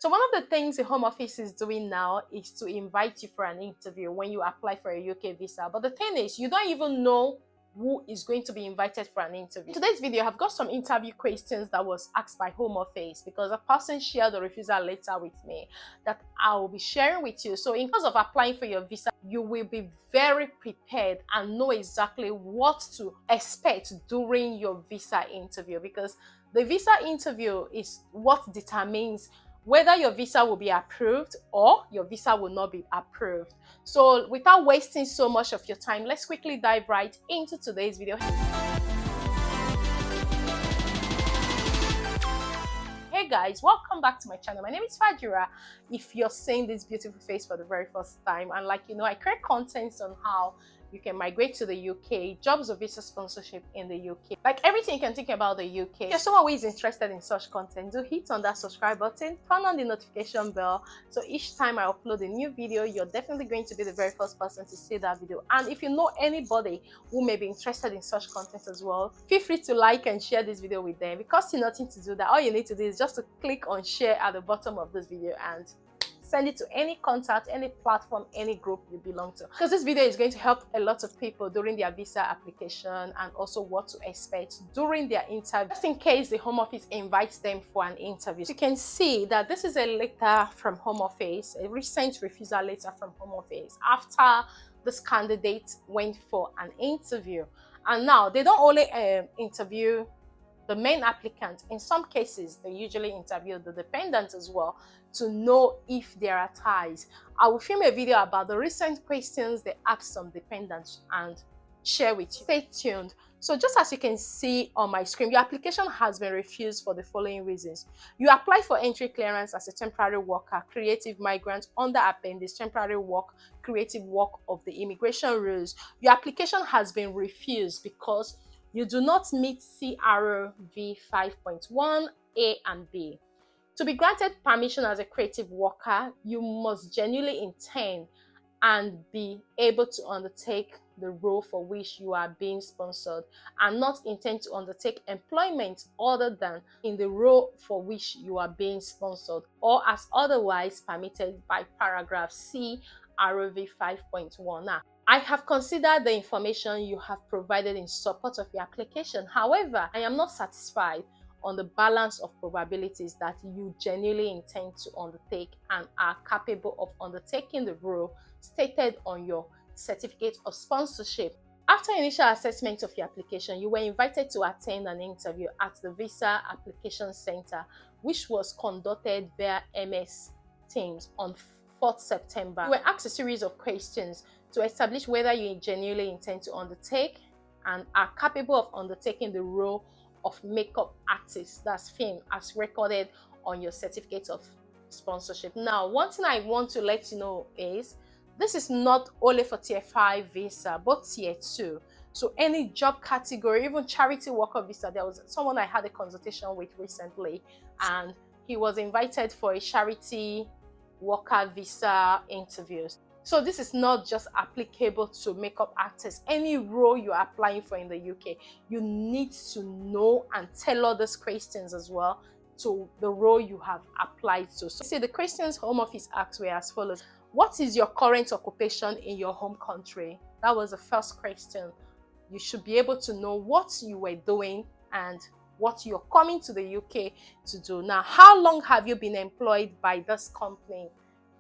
So one of the things the Home Office is doing now is to invite you for an interview when you apply for a UK visa. But the thing is, you don't even know who is going to be invited for an interview. In today's video, I've got some interview questions that was asked by Home Office because a person shared the refusal letter with me that I will be sharing with you. So in terms of applying for your visa, you will be very prepared and know exactly what to expect during your visa interview, because the visa interview is what determines whether your visa will be approved or your visa will not be approved. So without wasting so much of your time, let's quickly dive right into today's video. Hey guys, welcome back to my channel. My name is Fajira. If you're seeing this beautiful face for the very first time, and like you know, I create content on how you can migrate to the UK, jobs or visa sponsorship in the UK, like everything you can think about the UK. If you're someone who is interested in such content, do hit on that subscribe button, turn on the notification bell, so each time I upload a new video, you're definitely going to be the very first person to see that video. And if you know anybody who may be interested in such content as well, feel free to like and share this video with them. It costs you nothing to do that. All you need to do is just to click on share at the bottom of this video and send it to any contact, any platform, any group you belong to, because this video is going to help a lot of people during their visa application and also what to expect during their interview, just in case the Home Office invites them for an interview. So you can see that this is a letter from Home Office, a recent refusal letter from Home Office after this candidate went for an interview. And now they don't only interview the main applicant. In some cases, they usually interview the dependent as well to know if there are ties. I will film a video about the recent questions they asked some dependents and share with you. Stay tuned. So just as you can see on my screen, your application has been refused for the following reasons. You apply for entry clearance as a temporary worker, creative migrant under appendix, temporary work, creative work of the immigration rules. Your application has been refused because you do not meet CRV 5.1 A and B. To be granted permission as a creative worker, you must genuinely intend and be able to undertake the role for which you are being sponsored, and not intend to undertake employment other than in the role for which you are being sponsored or as otherwise permitted by paragraph C RV 5.1. Now, I have considered the information you have provided in support of your application. However, I am not satisfied on the balance of probabilities that you genuinely intend to undertake and are capable of undertaking the role stated on your certificate of sponsorship. After initial assessment of your application, you were invited to attend an interview at the Visa Application Center, which was conducted via MS Teams on 4th September. You were asked a series of questions to establish whether you genuinely intend to undertake and are capable of undertaking the role of makeup artist, that's film, as recorded on your certificate of sponsorship. Now, one thing I want to let you know is this is not only for tier 5 visa, but tier 2. So any job category, even charity worker visa. There was someone I had a consultation with recently, and he was invited for a charity worker visa interviews. So this is not just applicable to makeup artists. Any role you're applying for in the UK, you need to know and tailor these questions as well to the role you have applied to. So see, the questions Home Office asked were as follows. What is your current occupation in your home country? That was the first question. You should be able to know what you were doing and what you're coming to the UK to do. Now, how long have you been employed by this company?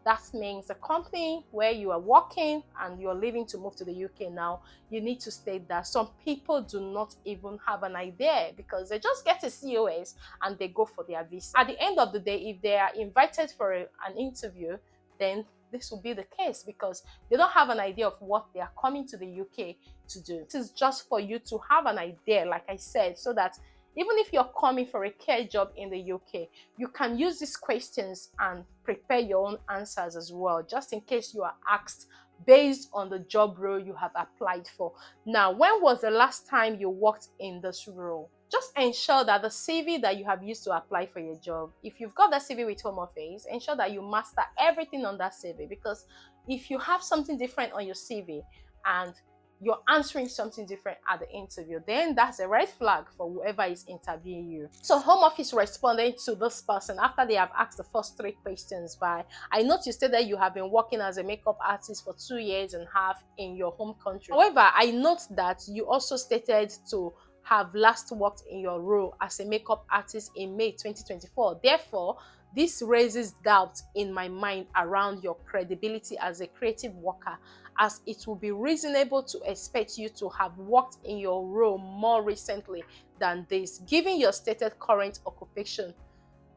That means the company where you are working and you're leaving to move to the UK now, you need to state that. Some people do not even have an idea because they just get a COS and they go for their visa. At the end of the day, if they are invited for an interview, then this will be the case because they don't have an idea of what they are coming to the UK to do. This is just for you to have an idea, like I said, so that even if you're coming for a care job in the UK, you can use these questions and prepare your own answers as well, just in case you are asked based on the job role you have applied for. Now, when was the last time you worked in this role? Just ensure that the CV that you have used to apply for your job, if you've got that CV with Home Office, ensure that you master everything on that CV, because if you have something different on your CV and you're answering something different at the interview, then that's a red flag for whoever is interviewing you. So home office responded to this person after they have asked the first 3 questions by, I noticed that you have been working as a makeup artist for 2 years and a half in your home country. However, I note that you also stated to have last worked in your role as a makeup artist in May 2024. Therefore, this raises doubt in my mind around your credibility as a creative worker, as it will be reasonable to expect you to have worked in your role more recently than this, given your stated current occupation.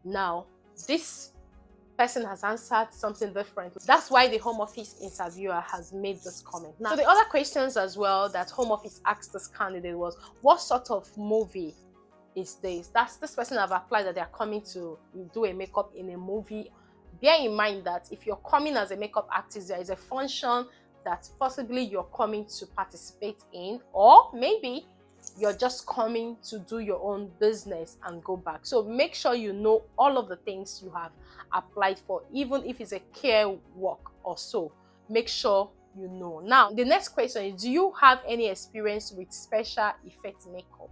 Now, this person has answered something different. That's why the home office interviewer has made this comment. Now, so the other questions as well that home office asked this candidate was, what sort of movie is this? That's this person have applied that they are coming to do a makeup in a movie. Bear in mind that if you're coming as a makeup artist, there is a function that possibly you're coming to participate in, or maybe you're just coming to do your own business and go back. So make sure you know all of the things you have applied for, even if it's a care work or so. Make sure you know. Now, the next question is, do you have any experience with special effects makeup?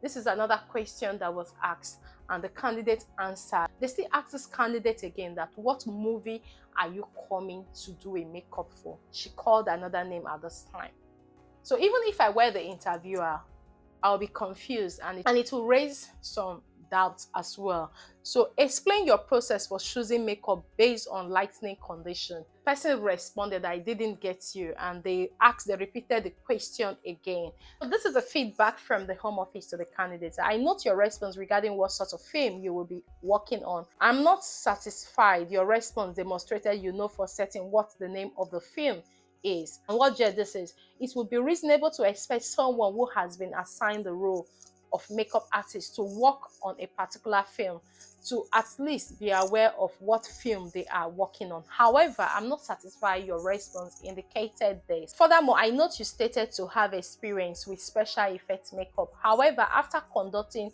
This is another question that was asked and the candidate answered. They still asked this candidate again that what movie are you coming to do a makeup for? She called another name at this time. So even if I were the interviewer, I'll be confused and it will raise some doubts as well. So explain your process for choosing makeup based on lighting condition. The person responded, I didn't get you, and they repeated the question again. So this is the feedback from the home office to the candidates. I note your response regarding what sort of film you will be working on. I'm not satisfied. Your response demonstrated you know for certain what the name of the film is. And what this is, it would be reasonable to expect someone who has been assigned the role of makeup artist to work on a particular film to at least be aware of what film they are working on. However, I'm not satisfied your response indicated this. Furthermore, I note you stated to have experience with special effects makeup. However, after conducting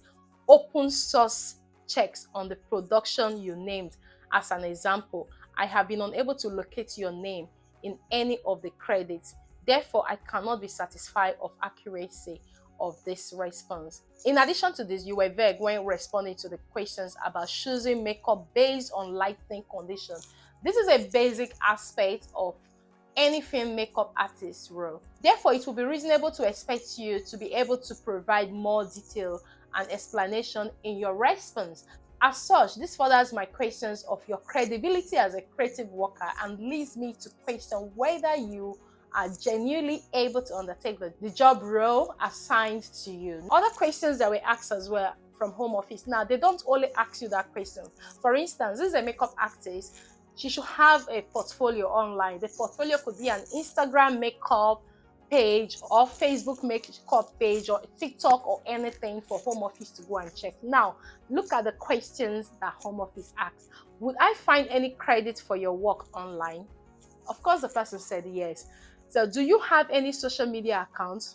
open source checks on the production you named as an example, I have been unable to locate your name in any of the credits. Therefore, I cannot be satisfied of accuracy of this response. In addition to this, you were vague when responding to the questions about choosing makeup based on lighting conditions. This is a basic aspect of any film makeup artist role. Therefore, it will be reasonable to expect you to be able to provide more detail and explanation in your response. As such, this furthers my questions of your credibility as a creative worker and leads me to question whether you are genuinely able to undertake the job role assigned to you. Other questions that were asked as well from home office. Now, they don't only ask you that question. For instance, this is a makeup artist. She should have a portfolio online. The portfolio could be an Instagram makeup page or Facebook makeup page or TikTok or anything for home office to go and check. Now, look at the questions that home office asks. Would I find any credit for your work online? Of course, the person said yes. So, do you have any social media accounts?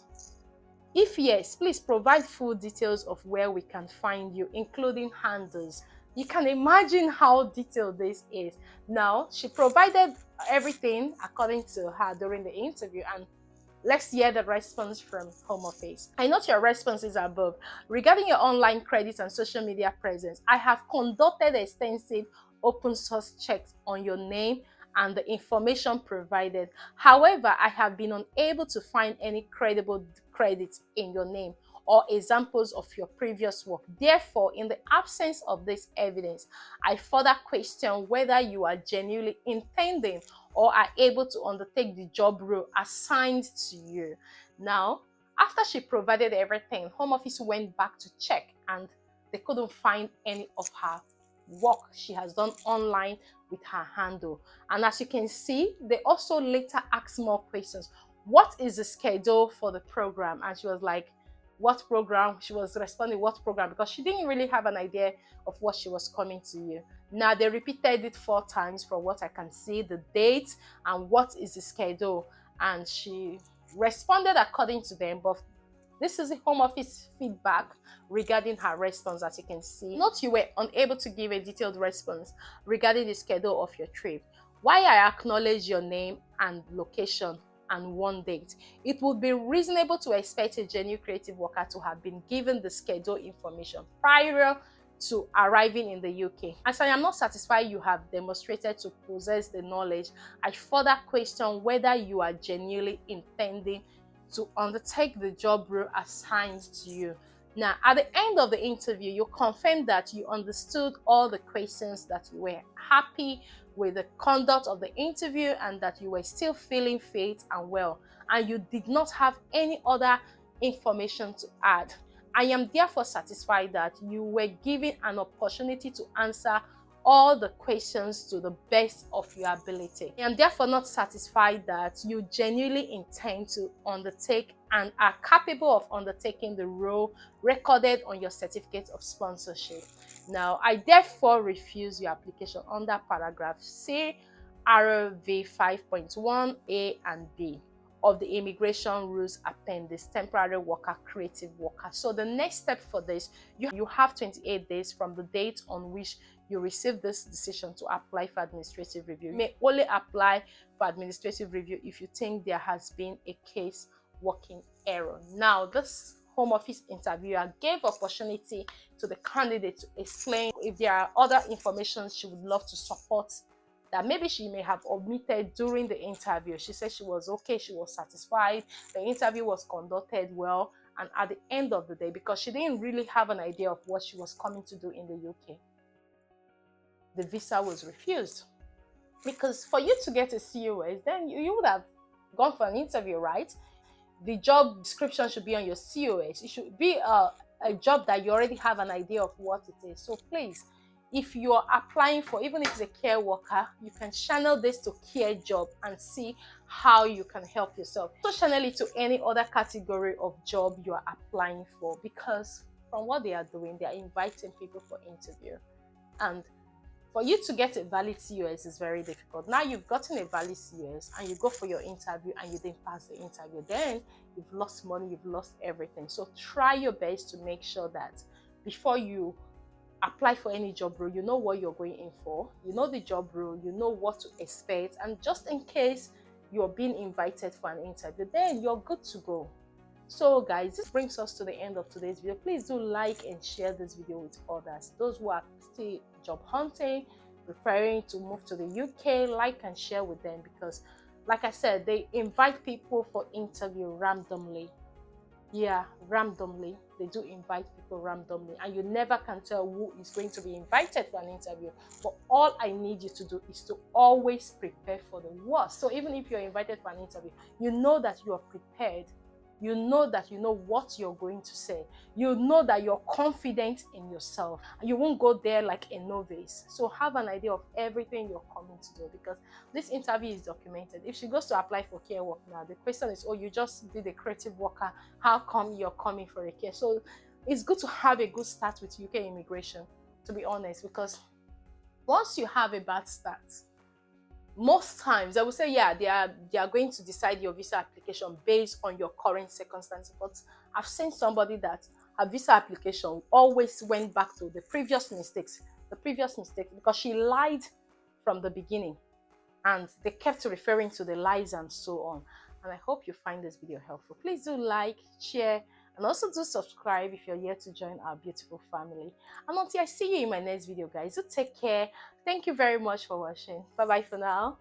If yes, please provide full details of where we can find you, including handles. You can imagine how detailed this is. Now, she provided everything according to her during the interview, and let's hear the response from home office. I note your responses above. Regarding your online credits and social media presence, I have conducted extensive open source checks on your name and the information provided. However, I have been unable to find any credible credits in your name or examples of your previous work. Therefore, in the absence of this evidence, I further question whether you are genuinely intending or are able to undertake the job role assigned to you. Now, after she provided everything, home office went back to check and they couldn't find any of her work she has done online with her handle. And as you can see, they also later asked more questions. What is the schedule for the program? And she was like, what program? She was responding, what program? Because she didn't really have an idea of what she was coming to you. Now, they repeated it 4 times from what I can see, the date and what is the schedule. And she responded according to them, but this is the home office feedback regarding her response, as you can see. Note you were unable to give a detailed response regarding the schedule of your trip. While I acknowledge your name and location, and 1 date. It would be reasonable to expect a genuine creative worker to have been given the schedule information prior to arriving in the UK. As I am not satisfied you have demonstrated to possess the knowledge, I further question whether you are genuinely intending to undertake the job role assigned to you. Now, at the end of the interview, you confirmed that you understood all the questions, that you were happy with the conduct of the interview, and that you were still feeling fit and well, and you did not have any other information to add. I am therefore satisfied that you were given an opportunity to answer all the questions to the best of your ability. I am therefore not satisfied that you genuinely intend to undertake and are capable of undertaking the role recorded on your certificate of sponsorship. Now, I therefore refuse your application under paragraph C, RV 5.1A and B of the Immigration Rules Appendix, Temporary Worker, Creative Worker. So the next step for this, you have 28 days from the date on which you receive this decision to apply for administrative review. You may only apply for administrative review if you think there has been a case working error. Now, this Home Office interviewer gave opportunity to the candidate to explain if there are other information she would love to support that maybe she may have omitted during the interview. She said she was okay, she was satisfied, the interview was conducted well, and at the end of the day, because she didn't really have an idea of what she was coming to do in the UK, the visa was refused. Because for you to get a COS, then you would have gone for an interview, right? The job description should be on your COS. It should be a job that you already have an idea of what it is. So please, if you're applying for, even if it's a care worker, you can channel this to care job and see how you can help yourself. So channel it to any other category of job you are applying for, because from what they are doing, they are inviting people for interview. And for you to get a valid COS is very difficult. Now you've gotten a valid COS and you go for your interview and you didn't pass the interview, then you've lost money, you've lost everything. So try your best to make sure that before you apply for any job role, you know what you're going in for, you know the job role, you know what to expect, and just in case you're being invited for an interview, then you're good to go. So guys, this brings us to the end of today's video. Please do like and share this video with others. Those who are still job hunting, preparing to move to the UK, like and share with them, because like I said, they invite people for interview randomly. Yeah, randomly. They do invite people randomly, and you never can tell who is going to be invited for an interview. But all I need you to do is to always prepare for the worst. So even if you're invited for an interview, you know that you are prepared. You know that you know what you're going to say. You know that you're confident in yourself. And you won't go there like a novice. So have an idea of everything you're coming to do, because this interview is documented. If she goes to apply for care work now, the question is, oh, you just did a creative worker. How come you're coming for a care? So it's good to have a good start with UK immigration, to be honest, because once you have a bad start, most times I would say, yeah, they are going to decide your visa application based on your current circumstances. But I've seen somebody that her visa application always went back to the previous mistakes, because she lied from the beginning, and they kept referring to the lies and so on. And I hope you find this video helpful. Please do like, share, and also do subscribe if you're here to join our beautiful family. And until I see you in my next video, guys, do take care. Thank you very much for watching. Bye bye for now.